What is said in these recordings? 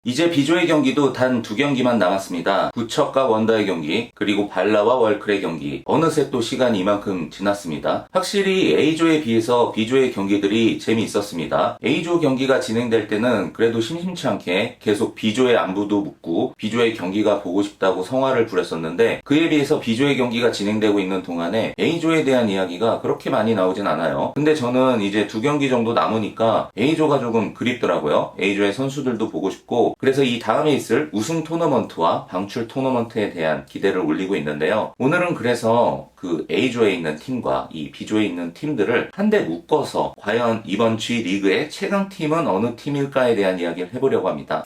이제 B조의 경기도 단 2경기만 남았습니다. 구척과 원더의 경기, 그리고 발라와 월클의 경기. 어느새 또 시간이 이만큼 지났습니다. 확실히 A조에 비해서 B조의 경기들이 재미있었습니다. A조 경기가 진행될 때는 그래도 심심치 않게 계속 B조의 안부도 묻고 B조의 경기가 보고 싶다고 성화를 부렸었는데, 그에 비해서 B조의 경기가 진행되고 있는 동안에 A조에 대한 이야기가 그렇게 많이 나오진 않아요. 근데 저는 이제 2경기 정도 남으니까 A조가 조금 그립더라고요. A조의 선수들도 보고 싶고, 그래서 이 다음에 있을 우승 토너먼트와 방출 토너먼트에 대한 기대를 올리고 있는데요. 오늘은 그래서 그 A조에 있는 팀과 이 B조에 있는 팀들을 한데 묶어서 과연 이번 G리그의 최강팀은 어느 팀일까에 대한 이야기를 해보려고 합니다.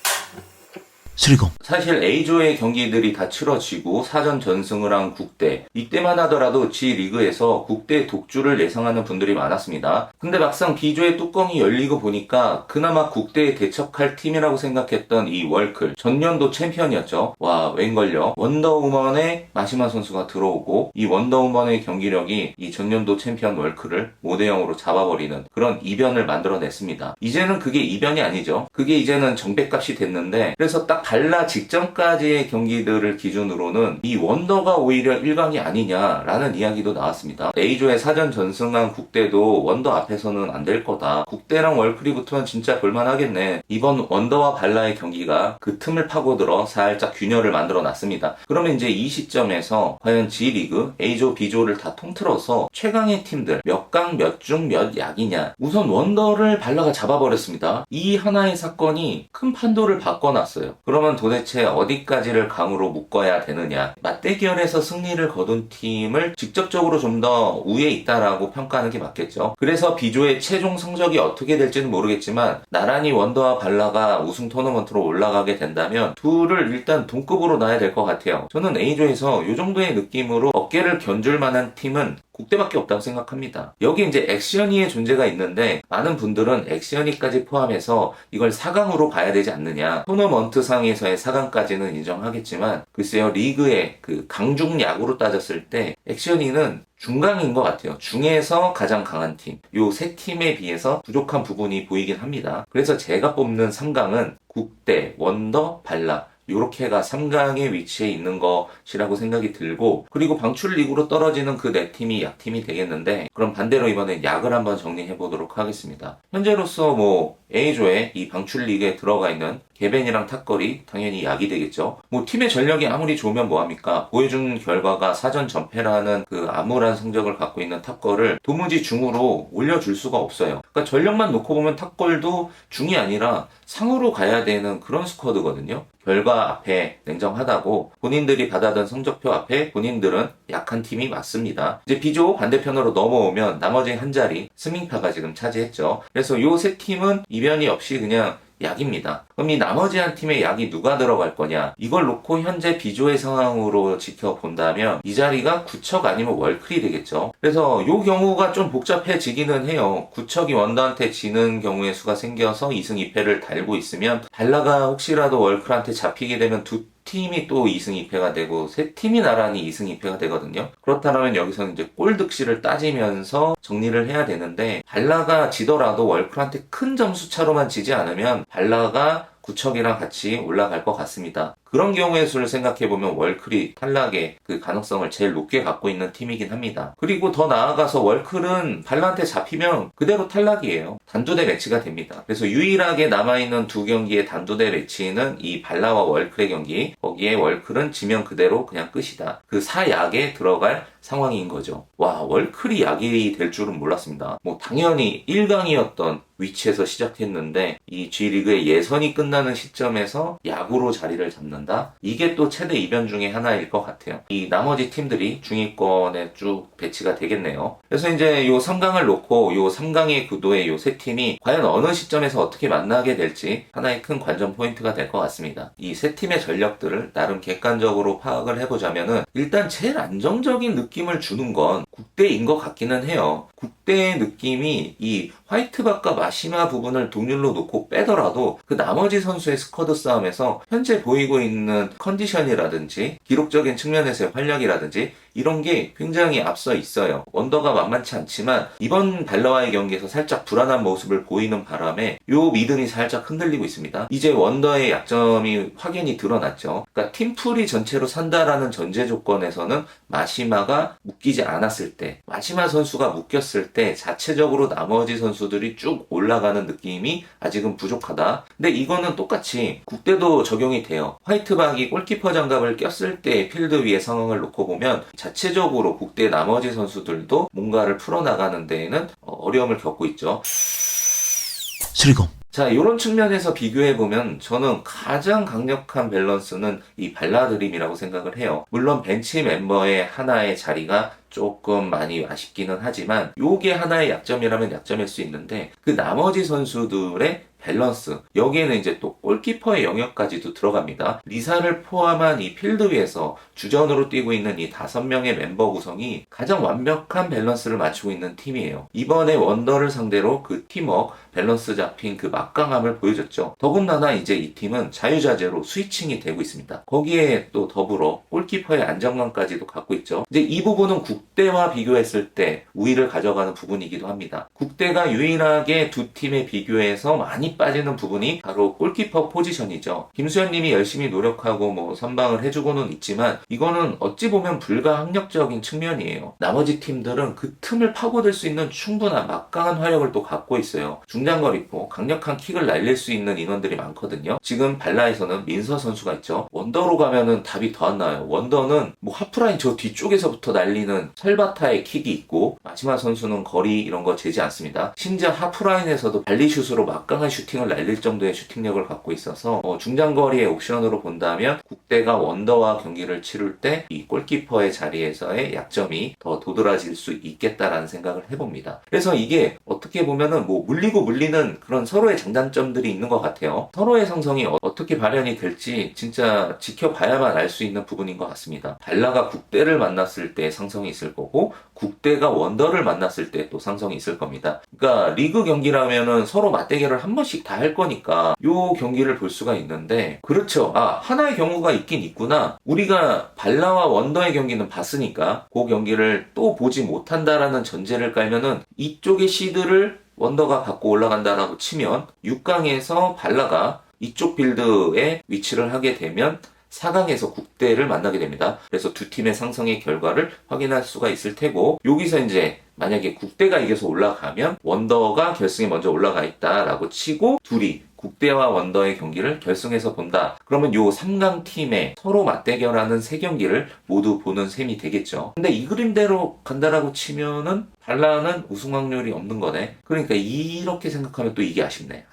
수리공. 사실 A조의 경기들이 다 치러지고 사전 전승을 한 국대, 이때만 하더라도 G리그에서 국대 독주를 예상하는 분들이 많았습니다. 근데 막상 B조의 뚜껑이 열리고 보니까 그나마 국대에 대척할 팀이라고 생각했던 이 월클, 전년도 챔피언이었죠. 와, 웬걸요? 원더우먼의 마시마 선수가 들어오고 이 원더우먼의 경기력이 이 전년도 챔피언 월클을 5대0으로 잡아버리는 그런 이변을 만들어냈습니다. 이제는 그게 이변이 아니죠. 그게 이제는 정배값이 됐는데, 그래서 딱 발라 직전까지의 경기들을 기준으로는 이 원더가 오히려 1강이 아니냐라는 이야기도 나왔습니다. A조의 사전 전승한 국대도 원더 앞에서는 안 될 거다. 국대랑 월클이 붙으면 진짜 볼만하겠네. 이번 원더와 발라의 경기가 그 틈을 파고들어 살짝 균열을 만들어 놨습니다. 그러면 이제 이 시점에서 과연 G리그 A조, B조를 다 통틀어서 최강의 팀들 몇 강, 몇 중, 몇 약이냐. 우선 원더를 발라가 잡아버렸습니다. 이 하나의 사건이 큰 판도를 바꿔놨어요. 그러면 도대체 어디까지를 강으로 묶어야 되느냐. 맞대결에서 승리를 거둔 팀을 직접적으로 좀 더 우위에 있다라고 평가하는 게 맞겠죠. 그래서 B조의 최종 성적이 어떻게 될지는 모르겠지만 나란히 원더와 발라가 우승 토너먼트로 올라가게 된다면 둘을 일단 동급으로 놔야 될 것 같아요. 저는 A조에서 이 정도의 느낌으로 어깨를 견줄 만한 팀은 국대밖에 없다고 생각합니다. 여기 이제 액션이의 존재가 있는데 많은 분들은 액션이까지 포함해서 이걸 4강으로 봐야 되지 않느냐. 토너먼트 상에서의 4강까지는 인정하겠지만 글쎄요, 리그의 그 강중약으로 따졌을 때 액션이는 중강인 것 같아요. 중에서 가장 강한 팀. 요 세 팀에 비해서 부족한 부분이 보이긴 합니다. 그래서 제가 뽑는 3강은 국대, 원더, 발라. 요렇게가 3강의 위치에 있는 것이라고 생각이 들고, 그리고 방출 리그로 떨어지는 그 네 팀이 약팀이 되겠는데, 그럼 반대로 이번엔 약을 한번 정리해 보도록 하겠습니다. 현재로서 A조에 이 방출 리그에 들어가 있는 개벤이랑 탁거리 당연히 약이 되겠죠. 팀의 전력이 아무리 좋으면 뭐합니까? 보여준 결과가 사전 전패라는 그 암울한 성적을 갖고 있는 탁걸을 도무지 중으로 올려줄 수가 없어요. 그러니까 전력만 놓고 보면 탁걸도 중이 아니라 상으로 가야 되는 그런 스쿼드거든요. 결과 앞에 냉정하다고 본인들이 받아든 성적표 앞에 본인들은 약한 팀이 맞습니다. 이제 B조 반대편으로 넘어오면 나머지 한 자리 스밍파가 지금 차지했죠. 그래서 요 세 팀은 이변이 없이 그냥 약입니다. 그럼 이 나머지 한 팀의 약이 누가 들어갈 거냐? 이걸 놓고 현재 B조의 상황으로 지켜본다면 이 자리가 구척 아니면 월클이 되겠죠. 그래서 요 경우가 좀 복잡해지기는 해요. 구척이 원더한테 지는 경우의 수가 생겨서 2승 2패를 달고 있으면 발라가 혹시라도 월클한테 잡히게 되면 두 팀이 또 2승 2패가 되고 세 팀이 나란히 2승 2패가 되거든요. 그렇다면 여기서는 이제 골 득실을 따지면서 정리를 해야 되는데, 발라가 지더라도 월클한테 큰 점수 차로만 지지 않으면 발라가 구척이랑 같이 올라갈 것 같습니다. 그런 경우의 수를 생각해보면 월클이 탈락의 그 가능성을 제일 높게 갖고 있는 팀이긴 합니다. 그리고 더 나아가서 월클은 발라한테 잡히면 그대로 탈락이에요. 단두대 매치가 됩니다. 그래서 유일하게 남아있는 2경기의 단두대 매치는 이 발라와 월클의 경기, 거기에 월클은 지면 그대로 그냥 끝이다. 그 4약에 들어갈 상황인 거죠. 와, 월클이 약이 될 줄은 몰랐습니다. 당연히 1강이었던 위치에서 시작했는데 이 G리그의 예선이 끝나는 시점에서 약으로 자리를 잡는다? 이게 또 최대 이변 중에 하나일 것 같아요. 이 나머지 팀들이 중위권에 쭉 배치가 되겠네요. 그래서 이제 요 3강을 놓고 요 3강의 구도의 요 세 팀이 과연 어느 시점에서 어떻게 만나게 될지 하나의 큰 관전 포인트가 될 것 같습니다. 이 세 팀의 전력들을 나름 객관적으로 파악을 해보자면은 일단 제일 안정적인 느낌을 주는 건 국대인 것 같기는 해요. 국대 국대의 느낌이 이 화이트박과 마시마 부분을 동률로 놓고 빼더라도 그 나머지 선수의 스쿼드 싸움에서 현재 보이고 있는 컨디션이라든지 기록적인 측면에서의 활약이라든지 이런 게 굉장히 앞서 있어요. 원더가 만만치 않지만 이번 발러와의 경기에서 살짝 불안한 모습을 보이는 바람에 요 미들이 살짝 흔들리고 있습니다. 이제 원더의 약점이 확연히 드러났죠. 그러니까 팀풀이 전체로 산다라는 전제 조건에서는 마시마가 묶이지 않았을 때, 마시마 선수가 묶였을 때 자체적으로 나머지 선수들이 쭉 올라가는 느낌이 아직은 부족하다. 근데 이거는 똑같이 국대도 적용이 돼요. 화이트박이 골키퍼 장갑을 꼈을 때 필드 위의 상황을 놓고 보면 자체적으로 국대 나머지 선수들도 뭔가를 풀어나가는 데에는 어려움을 겪고 있죠. 수리공. 자, 이런 측면에서 비교해보면 저는 가장 강력한 밸런스는 이 발라드림이라고 생각을 해요. 물론 벤치 멤버의 하나의 자리가 조금 많이 아쉽기는 하지만 요게 하나의 약점이라면 약점일 수 있는데 그 나머지 선수들의 밸런스, 여기에는 이제 또 골키퍼의 영역까지도 들어갑니다. 리사를 포함한 이 필드 위에서 주전으로 뛰고 있는 이 5명의 멤버 구성이 가장 완벽한 밸런스를 맞추고 있는 팀이에요. 이번에 원더를 상대로 그 팀워크, 밸런스 잡힌 그 막강함을 보여줬죠. 더군다나 이제 이 팀은 자유자재로 스위칭이 되고 있습니다. 거기에 또 더불어 골키퍼의 안정감까지도 갖고 있죠. 이제 이 부분은 국대와 비교했을 때 우위를 가져가는 부분이기도 합니다. 국대가 유일하게 두 팀의 비교에서 많이 빠지는 부분이 바로 골키퍼 포지션이죠. 김수현 님이 열심히 노력하고 뭐 선방을 해주고는 있지만 이거는 어찌 보면 불가항력적인 측면이에요. 나머지 팀들은 그 틈을 파고들 수 있는 충분한 막강한 화력을 또 갖고 있어요. 중장거리포, 강력한 킥을 날릴 수 있는 인원들이 많거든요. 지금 발라에서는 민서 선수가 있죠. 원더로 가면은 답이 더 안 나와요. 원더는 뭐 하프라인 저 뒤쪽에서부터 날리는 설바타의 킥이 있고 마지막 선수는 거리 이런 거 재지 않습니다. 심지어 하프라인에서도 발리슛으로 막강한 슈팅을 날릴 정도의 슈팅력을 갖고 있어서 중장거리의 옵션으로 본다면 국대가 원더와 경기를 치를 때 이 골키퍼의 자리에서의 약점이 더 도드라질 수 있겠다라는 생각을 해봅니다. 그래서 이게 어떻게 보면은 뭐 물리고 물리는 그런 서로의 장단점들이 있는 것 같아요. 서로의 성성이 어떻게 발현이 될지 진짜 지켜봐야만 알 수 있는 부분인 것 같습니다. 발라가 국대를 만났을 때 상성이 있을 거고 국대가 원더를 만났을 때 또 상성이 있을 겁니다. 그러니까 리그 경기라면은 서로 맞대결을 한 번씩 다 할 거니까 요 경기를 볼 수가 있는데 그렇죠. 하나의 경우가 있긴 있구나. 우리가 발라와 원더의 경기는 봤으니까 그 경기를 또 보지 못한다라는 전제를 깔면은 이쪽의 시드를 원더가 갖고 올라간다라고 치면 6강에서 발라가 이쪽 빌드에 위치를 하게 되면 4강에서 국대를 만나게 됩니다. 그래서 두 팀의 상성의 결과를 확인할 수가 있을 테고 여기서 이제 만약에 국대가 이겨서 올라가면 원더가 결승에 먼저 올라가 있다라고 치고 둘이 국대와 원더의 경기를 결승에서 본다. 그러면 요 3강 팀의 서로 맞대결하는 3경기를 모두 보는 셈이 되겠죠. 근데 이 그림대로 간다라고 치면은 발라는 우승 확률이 없는 거네. 그러니까 이렇게 생각하면 또 이게 아쉽네.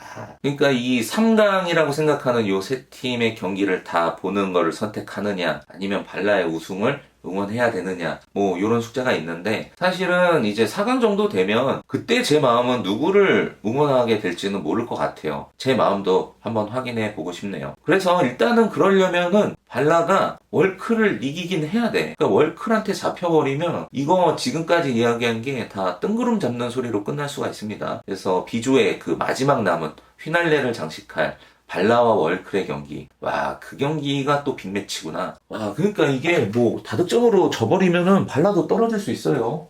그러니까 이 3강이라고 생각하는 요 세 팀의 경기를 다 보는 걸 선택하느냐 아니면 발라의 우승을 응원해야 되느냐 뭐 이런 숙제가 있는데 사실은 이제 4강 정도 되면 그때 제 마음은 누구를 응원하게 될지는 모를 것 같아요. 제 마음도 한번 확인해 보고 싶네요. 그래서 일단은 그러려면은 발라가 월클을 이기긴 해야 돼. 그러니까 월클한테 잡혀버리면 이거 지금까지 이야기한 게 다 뜬구름 잡는 소리로 끝날 수가 있습니다. 그래서 비조의 그 마지막 남은 휘날레를 장식할 발라와 월클의 경기. 와, 그 경기가 또 빅매치구나. 와, 그러니까 이게 뭐 다득점으로 져버리면은 발라도 떨어질 수 있어요.